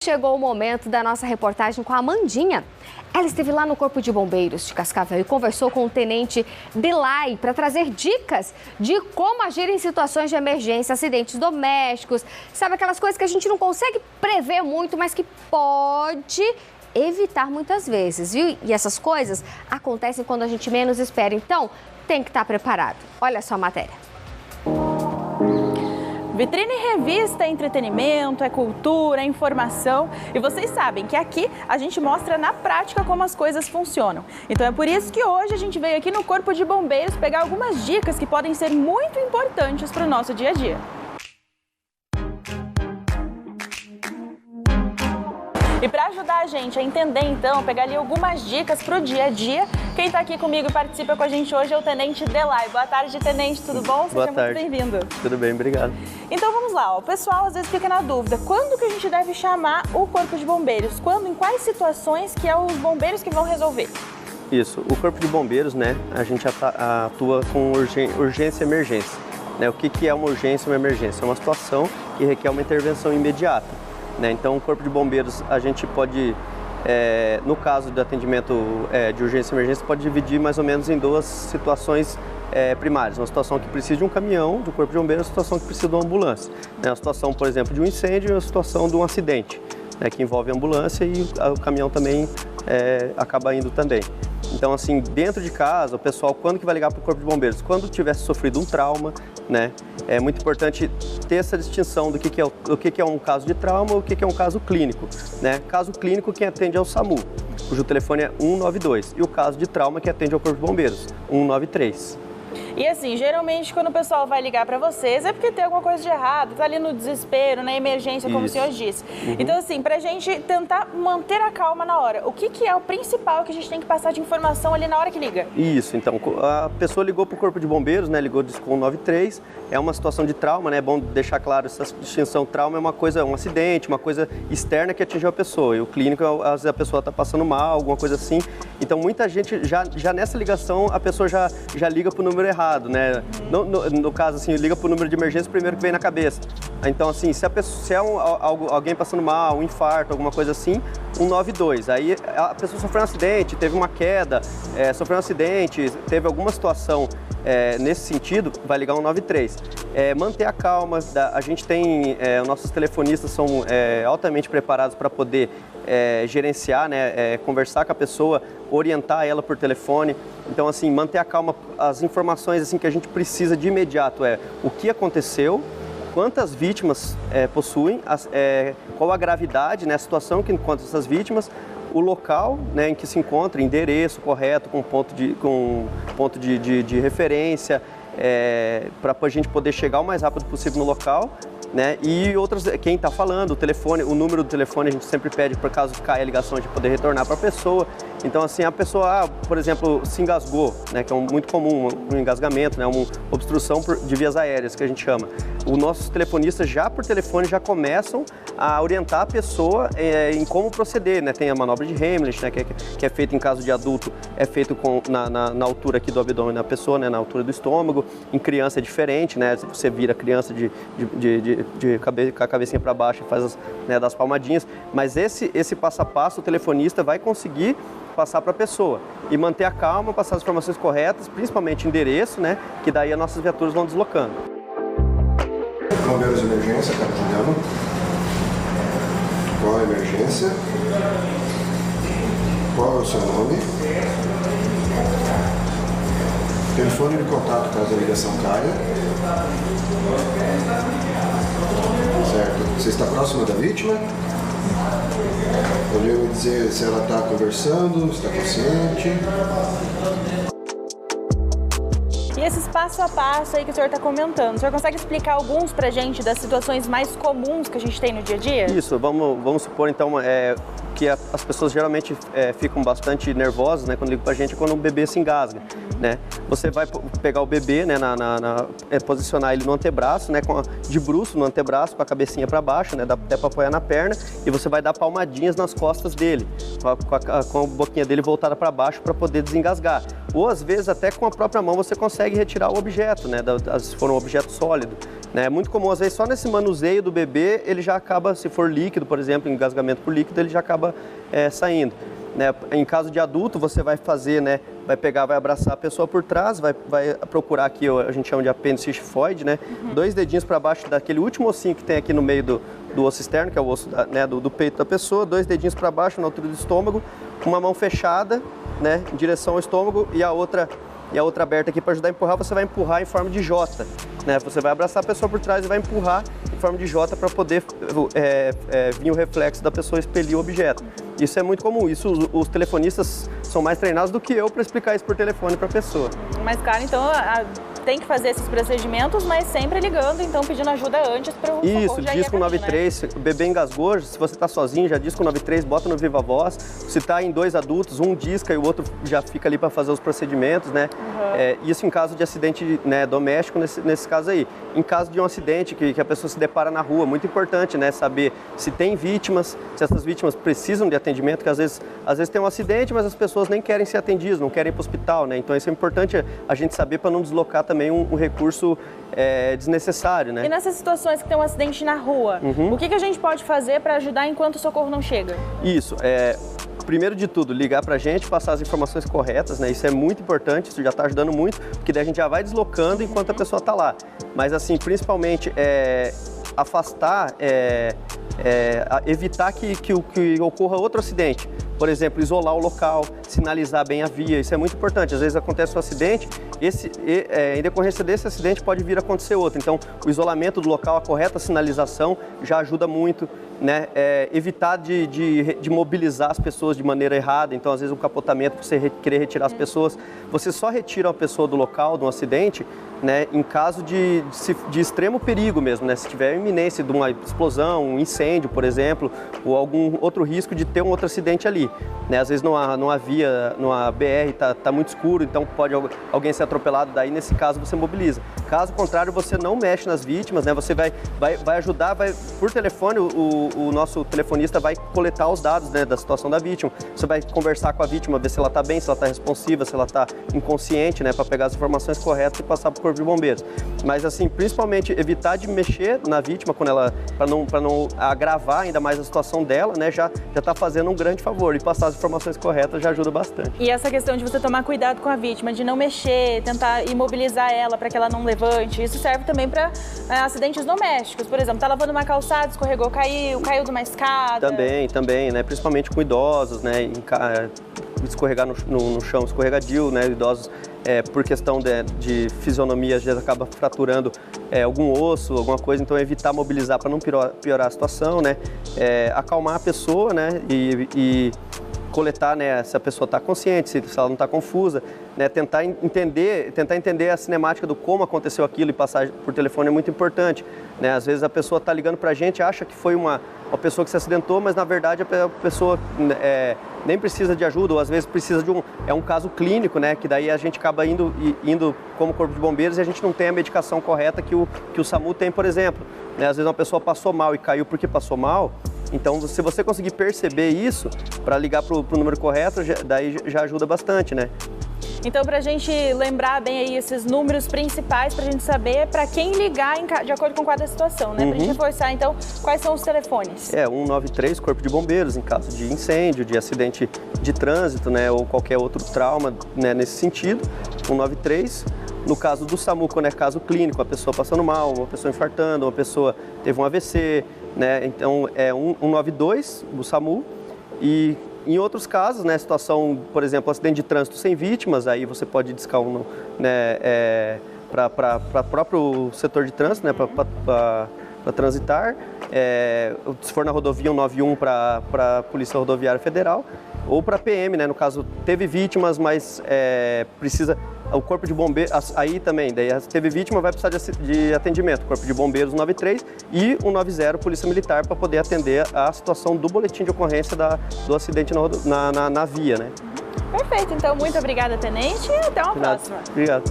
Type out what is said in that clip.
chegou o momento da nossa reportagem com a Amandinha. Ela esteve lá no Corpo de Bombeiros de Cascavel e conversou com o tenente Delay para trazer dicas de como agir em situações de emergência, acidentes domésticos, sabe, aquelas coisas que a gente não consegue prever muito, mas que pode evitar muitas vezes, viu? E essas coisas acontecem quando a gente menos espera, então tem que estar preparado. Olha só a matéria. Vitrine Revista é entretenimento, é cultura, é informação. E vocês sabem que aqui a gente mostra na prática como as coisas funcionam. Então é por isso que hoje a gente veio aqui no Corpo de Bombeiros pegar algumas dicas que podem ser muito importantes para o nosso dia a dia. E para ajudar a gente a entender, então, pegar ali algumas dicas para o dia a dia, quem está aqui comigo e participa com a gente hoje é o Tenente Delay. Boa tarde, Tenente, tudo bom? Boa tarde. Muito bem-vindo. Tudo bem, obrigado. Então vamos lá, o pessoal às vezes fica na dúvida, quando que a gente deve chamar o Corpo de Bombeiros? Quando, em quais situações que é os bombeiros que vão resolver? Isso, o Corpo de Bombeiros, né, a gente atua com urgência e emergência. Né? O que é uma urgência e uma emergência? É uma situação que requer uma intervenção imediata. Né? Então, o Corpo de Bombeiros, a gente pode, no caso do atendimento de urgência e emergência, pode dividir mais ou menos em duas situações primárias. Uma situação que precisa de um caminhão do Corpo de Bombeiros e uma situação que precisa de uma ambulância. Né? Uma situação, por exemplo, de um incêndio e uma situação de um acidente, né? Que envolve a ambulância e o caminhão também acaba indo também. Então, assim, dentro de casa, o pessoal, quando que vai ligar para o Corpo de Bombeiros? Quando tivesse sofrido um trauma, né? É muito importante ter essa distinção do que é um caso de trauma ou o que é um caso clínico, né? Caso clínico, quem atende é o SAMU, cujo telefone é 192, e o caso de trauma, que atende ao Corpo de Bombeiros, 193. E assim, geralmente quando o pessoal vai ligar para vocês é porque tem alguma coisa de errado, tá ali no desespero, na emergência, como o senhor disse. Então assim, pra gente tentar manter a calma na hora, o que é o principal que a gente tem que passar de informação ali na hora que liga? Isso, então, a pessoa ligou para o Corpo de Bombeiros, né, ligou com 193, é uma situação de trauma, né, é bom deixar claro essa distinção. Trauma é uma coisa, um acidente, uma coisa externa que atingiu a pessoa, e o clínico, às vezes a pessoa está passando mal, alguma coisa assim. Então muita gente, já nessa ligação, a pessoa já liga para o número errado. Né? No caso, assim, liga para o número de emergência primeiro que vem na cabeça. Então, assim, se é alguém passando mal, um infarto, alguma coisa assim, 192. Aí a pessoa sofreu um acidente, teve uma queda, sofreu um acidente, teve alguma situação nesse sentido, vai ligar 193. Manter a calma, a gente tem, nossos telefonistas são altamente preparados para poder gerenciar, né, conversar com a pessoa, orientar ela por telefone. Então, assim, manter a calma, as informações assim que a gente precisa de imediato o que aconteceu, quantas vítimas possuem, qual a gravidade, né, a situação que encontra essas vítimas, o local, né, em que se encontra, endereço correto, com ponto de referência, para a gente poder chegar o mais rápido possível no local. Né? E outras, quem está falando, o telefone, o número do telefone a gente sempre pede por caso caia a ligação, a gente poder retornar para a pessoa. Então, assim, a pessoa, por exemplo, se engasgou, né, que é muito comum, um engasgamento, né, uma obstrução de vias aéreas, que a gente chama. Os nossos telefonistas já por telefone já começam a orientar a pessoa em como proceder, né? Tem a manobra de Heimlich, né, que é feita em caso de adulto, é feito na altura aqui do abdômen da pessoa, né, na altura do estômago. Em criança é diferente, né? Você vira a criança com a cabecinha para baixo e faz das palmadinhas. Mas esse passo a passo o telefonista vai conseguir passar para a pessoa e manter a calma, passar as informações corretas, principalmente endereço, né? Que daí as nossas viaturas vão deslocando. Bombeiros de emergência, Capitão. Qual a emergência? Qual é o seu nome? Telefone de contato caso a ligação caia. Certo. Você está próximo da vítima? Poderia me dizer se ela está conversando, está consciente? E esses passo a passo aí que o senhor está comentando, o senhor consegue explicar alguns pra gente das situações mais comuns que a gente tem no dia a dia? Isso, vamos supor então que as pessoas geralmente ficam bastante nervosas, né, quando ligam pra gente, quando o bebê se engasga, né? Você vai pegar o bebê, né, posicionar ele no antebraço, né, de bruço no antebraço, com a cabecinha para baixo, né, dá até para apoiar na perna, e você vai dar palmadinhas nas costas dele, com a boquinha dele voltada para baixo para poder desengasgar. ou às vezes até com a própria mão você consegue retirar o objeto, né, se for um objeto sólido. Né? É muito comum, às vezes, só nesse manuseio do bebê, ele já acaba, se for líquido, por exemplo, engasgamento por líquido, ele já acaba saindo. Né? Em caso de adulto, você vai fazer, né, vai pegar, vai abraçar a pessoa por trás, vai procurar aqui, a gente chama de apêndice xifoide, né? 2 dedinhos para baixo daquele último ossinho que tem aqui no meio do osso externo, que é o osso do peito da pessoa, 2 dedinhos para baixo na altura do estômago, uma mão fechada, né, em direção ao estômago e a outra aberta aqui para ajudar a empurrar. Você vai empurrar em forma de J, né? Você vai abraçar a pessoa por trás e vai empurrar em forma de J para poder vir o reflexo da pessoa expelir o objeto. Isso é muito comum. Isso os telefonistas são mais treinados do que eu para explicar isso por telefone para a pessoa. Mas, claro, então tem que fazer esses procedimentos, mas sempre ligando, então pedindo ajuda antes para o socorro. Isso, disco 93, né? O bebê engasgou, se você está sozinho, já disco 93, bota no Viva Voz. Se está em 2 adultos, um disca e o outro já fica ali para fazer os procedimentos, né? Isso em caso de acidente, né, doméstico, nesse caso aí. Em caso de um acidente que a pessoa se depara na rua, muito importante, né, saber se tem vítimas, se essas vítimas precisam de atendimento, que às vezes tem um acidente, mas as pessoas nem querem ser atendidas, não querem ir para o hospital, né? Então isso é importante a gente saber para não deslocar também um recurso desnecessário, né? E nessas situações que tem um acidente na rua, o que a gente pode fazer para ajudar enquanto o socorro não chega? Isso, primeiro de tudo, ligar para a gente, passar as informações corretas, né? Isso é muito importante, isso já está ajudando muito, porque daí a gente já vai deslocando enquanto a pessoa está lá. Mas assim, principalmente afastar, evitar que ocorra outro acidente. Por exemplo, isolar o local, sinalizar bem a via, isso é muito importante. Às vezes acontece um acidente, em decorrência desse acidente pode vir a acontecer outro. Então, o isolamento do local, a correta sinalização já ajuda muito, né? Evitar de mobilizar as pessoas de maneira errada. Então, às vezes, o capotamento, você querer retirar as pessoas, você só retira a pessoa do local, de um acidente, né, em caso de extremo perigo mesmo, né? Se tiver iminência de uma explosão, um incêndio, por exemplo, ou algum outro risco de ter um outro acidente ali. Né? Às vezes numa via, numa BR tá muito escuro, então pode alguém ser atropelado, daí nesse caso você mobiliza. Caso contrário, você não mexe nas vítimas, né? Você vai ajudar, por telefone, o nosso telefonista vai coletar os dados, né, da situação da vítima. Você vai conversar com a vítima, ver se ela está bem, se ela está responsiva, se ela está inconsciente, né, para pegar as informações corretas e passar para o Corpo de Bombeiros. Mas assim, principalmente evitar de mexer na vítima quando ela, para não agravar ainda mais a situação dela, né, já está fazendo um grande favor, e passar as informações corretas já ajuda bastante. E essa questão de você tomar cuidado com a vítima, de não mexer, tentar imobilizar ela para que ela não levante, isso serve também para acidentes domésticos. Por exemplo, tá lavando uma calçada, escorregou, caiu de uma escada. Também, né, principalmente com idosos, né, escorregar no chão escorregadio, né, idosos por questão de fisionomia, às vezes acaba fraturando algum osso, alguma coisa, então evitar mobilizar para não piorar a situação, né, acalmar a pessoa, né, e coletar, né, se a pessoa está consciente, se ela não está confusa, né, tentar entender a cinemática do como aconteceu aquilo, e passar por telefone é muito importante, né? Às vezes a pessoa está ligando para a gente, acha que foi uma pessoa que se acidentou, mas na verdade a pessoa nem precisa de ajuda, ou às vezes precisa de um caso clínico, né, que daí a gente acaba indo como Corpo de Bombeiros, e a gente não tem a medicação correta que o SAMU tem, por exemplo, né? Às vezes uma pessoa passou mal e caiu porque passou mal. Então, se você conseguir perceber isso, para ligar para o número correto, daí já ajuda bastante, né? Então, para a gente lembrar bem aí esses números principais, para a gente saber para quem ligar de acordo com cada situação, né? Para a gente reforçar, então, quais são os telefones? 193, Corpo de Bombeiros, em caso de incêndio, de acidente de trânsito, né? Ou qualquer outro trauma, né? Nesse sentido, 193. No caso do SAMU, quando é caso clínico, uma pessoa passando mal, uma pessoa infartando, uma pessoa teve um AVC, né? Então, 192, o SAMU. E em outros casos, né, situação, por exemplo, acidente de trânsito sem vítimas, aí você pode discar para o próprio setor de trânsito, né, para transitar. Se for na rodovia, 191 para a Polícia Rodoviária Federal, ou para a PM, né, no caso teve vítimas, mas precisa... O Corpo de Bombeiros, aí também, daí teve vítima, vai precisar de atendimento. Corpo de Bombeiros 193 e 190, Polícia Militar, para poder atender a situação do boletim de ocorrência do acidente na via, né? Perfeito, então muito obrigada, Tenente, e até uma próxima. Obrigado.